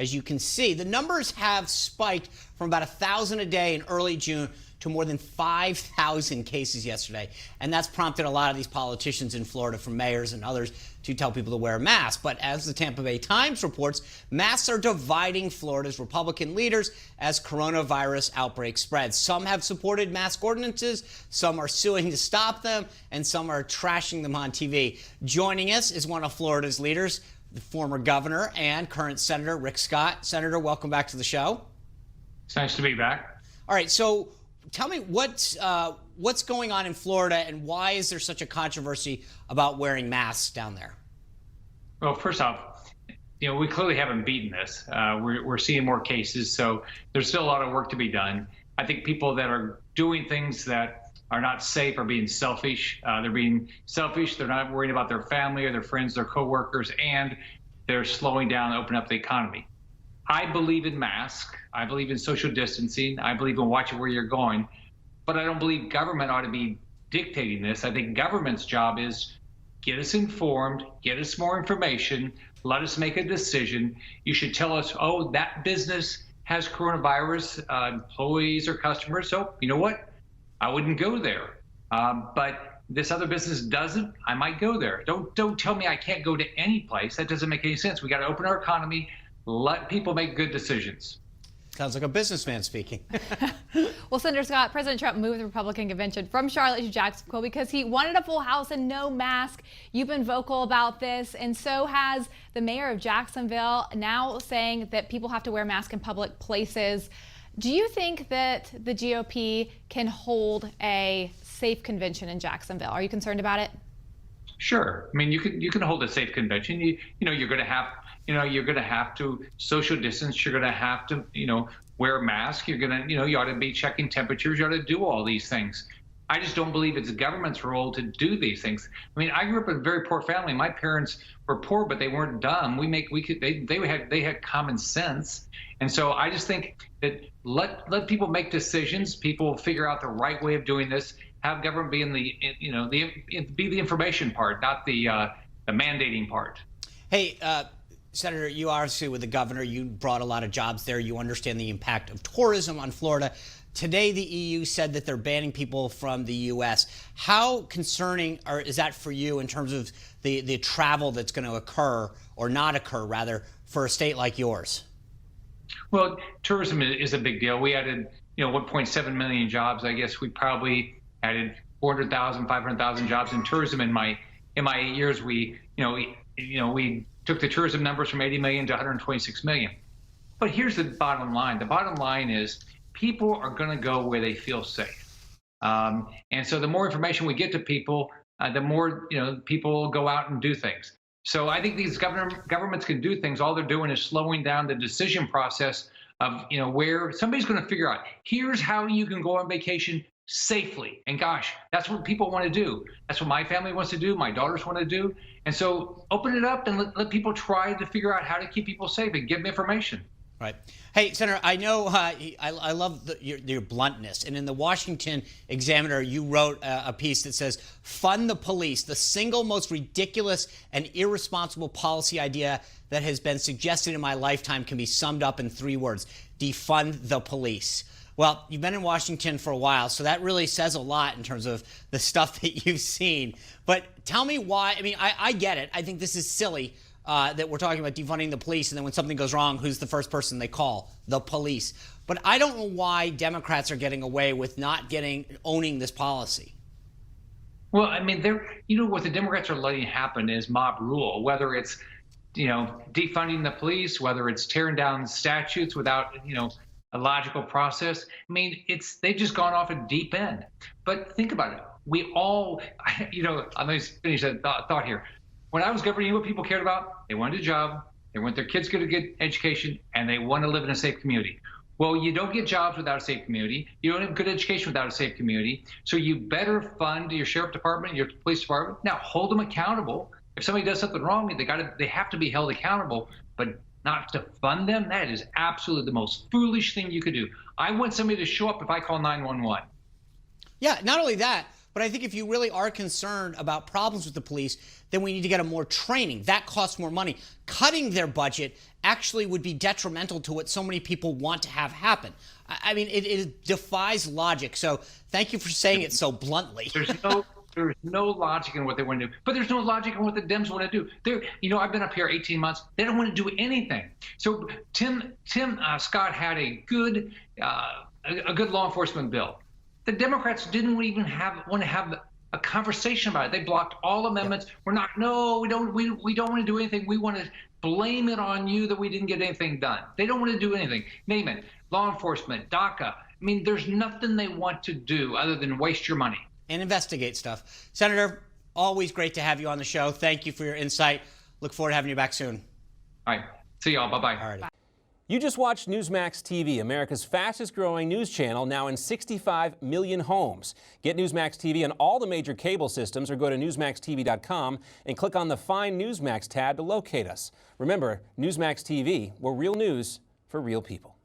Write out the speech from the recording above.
as you can see. The numbers have spiked from about 1,000 a day in early June to more than 5,000 cases yesterday. And that's prompted a lot of these politicians in Florida, from mayors and others, to tell people to wear masks. But as the Tampa Bay Times reports, masks are dividing Florida's Republican leaders as coronavirus outbreak spreads. Some have supported mask ordinances, some are suing to stop them, and some are trashing them on TV. Joining us is one of Florida's leaders, the former governor and current Senator Rick Scott. Senator, welcome back to the show. It's nice to be back. All right, so tell me what's going on in Florida, and why is there such a controversy about wearing masks down there? Well, first off, we clearly haven't beaten this. We're seeing more cases, so there's still a lot of work to be done. I think people that are doing things that are not safe are being selfish. They're being selfish. They're not worrying about their family or their friends, their coworkers, and they're slowing down and opening up the economy. I believe in masks. I believe in social distancing. I believe in watching where you're going. But I don't believe government ought to be dictating this. I think government's job is get us informed, get us more information, let us make a decision. You should tell us, oh, that business has coronavirus, employees or customers. So you know what? I wouldn't go there. But this other business doesn't, I might go there. Don't tell me I can't go to any place. That doesn't make any sense. We got to open our economy, let people make good decisions. Sounds like a businessman speaking. Well, Senator Scott, President Trump moved the Republican convention from Charlotte to Jacksonville because he wanted a full house and no mask. You've been vocal about this, and so has the mayor of Jacksonville, now saying that people have to wear masks in public places. Do you think that the GOP can hold a safe convention in Jacksonville? Are you concerned about it? Sure. I mean, you can hold a safe convention. You're going to have. You're going to have to social distance. You're going to have to, wear a mask. You're going to, you ought to be checking temperatures. You ought to do all these things. I just don't believe it's the government's role to do these things. I mean, I grew up in a very poor family. My parents were poor, but they weren't dumb. They had common sense. And so I just think that let people make decisions. People figure out the right way of doing this. Have government be be the information part, not the mandating part. Hey, Senator, you obviously, with the governor, you brought a lot of jobs there. You understand the impact of tourism on Florida. Today, the EU said that they're banning people from the U.S. How concerning is that for you in terms of the travel that's going to occur, or not occur, rather, for a state like yours? Well, tourism is a big deal. We added, 1.7 million jobs. I guess we probably added 400,000, 500,000 jobs in tourism in my 8 years. We took the tourism numbers from 80 million to 126 million. But here's the bottom line. The bottom line is people are going to go where they feel safe. And so the more information we get to people, the more people go out and do things. So I think these governments can do things. All they're doing is slowing down the decision process of where somebody's going to figure out, here's how you can go on vacation safely. And gosh, that's what people want to do. That's what my family wants to do. My daughters want to do. And so open it up and let people try to figure out how to keep people safe and give them information. Right. Hey, Senator, I know I love your bluntness. And in the Washington Examiner, you wrote a piece that says, fund the police, the single most ridiculous and irresponsible policy idea that has been suggested in my lifetime can be summed up in 3 words: defund the police. Well, you've been in Washington for a while, so that really says a lot in terms of the stuff that you've seen. But tell me why. I mean, I get it. I think this is silly that we're talking about defunding the police, and then when something goes wrong, who's the first person they call? The police. But I don't know why Democrats are getting away with not owning this policy. Well, I mean, what the Democrats are letting happen is mob rule, whether it's, defunding the police, whether it's tearing down statutes without, a logical process. I mean, they've just gone off a deep end. But think about it. We all, I'm going to finish that thought here. When I was governor, you know what people cared about? They wanted a job, they want their kids to get a good education, and they want to live in a safe community. Well, you don't get jobs without a safe community. You don't have good education without a safe community. So you better fund your sheriff department, your police department. Now, hold them accountable. If somebody does something wrong, they have to be held accountable, but not to fund them. That is absolutely the most foolish thing you could do. I want somebody to show up if I call 911. Yeah, not only that, But I think if you really are concerned about problems with the police, then we need to get them more training. That costs more money. Cutting their budget actually would be detrimental to what so many people want to have happen. I mean, it defies logic. So thank you for saying it so bluntly. There's no logic in what they want to do, but there's no logic in what the Dems want to do. I've been up here 18 months. They don't want to do anything. So Tim Scott had a good law enforcement bill. The Democrats didn't even want to have a conversation about it. They blocked all amendments. We don't want to do anything. We want to blame it on you that we didn't get anything done. They don't want to do anything. Name it. Law enforcement, DACA. I mean, there's nothing they want to do other than waste your money and investigate stuff. Senator, always great to have you on the show. Thank you for your insight. Look forward to having you back soon. All right. See y'all. Bye-bye. All right. You just watched Newsmax TV, America's fastest growing news channel, now in 65 million homes. Get Newsmax TV on all the major cable systems or go to newsmaxtv.com and click on the Find Newsmax tab to locate us. Remember, Newsmax TV, we're real news for real people.